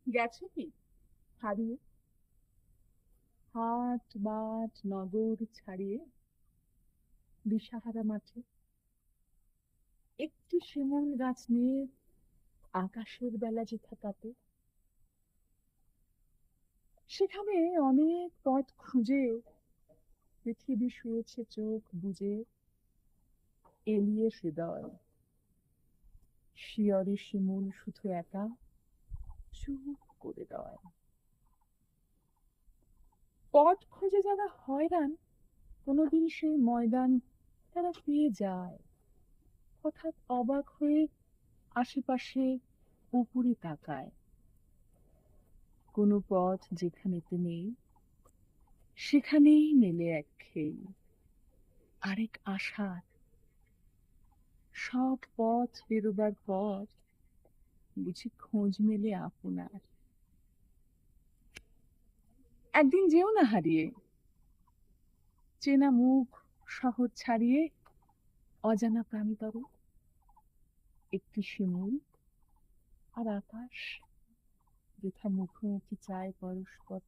গেছে কি হারিয়ে, হাট বাট নগর ছাড়িয়ে, দিশাহারা মাঠে একটি শিমুল গাছ নিয়ে আকাশের বেলা যেথা কাটে, সেখানে অনেক পথ খুঁজে পৃথিবী শুয়েছে চোখ বুজে, এলিয়ে হৃদয় শিয়রে শিমুল শুধু একা চুপ করে দেয়। পথ খুঁজে যারা হয়রান, কোনোদিন সেই ময়দান তারা পেয়ে যায়, হঠাৎ অবাক হয়ে আশেপাশে উপরে তাকায়। কোনো পথ যেখানেতে নেই, সেখানেই মেলে একঘেয়ে আরেক আশার। সব পথ বেরোবার পর বুঝি খোঁজ মেলে আপনার। একদিন যেও না হারিয়ে, চেনা মুখ শহর ছাড়িয়ে, অজানা প্রাণীতর একটি শিমুল আর আকাশ যেথা মুখোমুখি চায় পরস্পর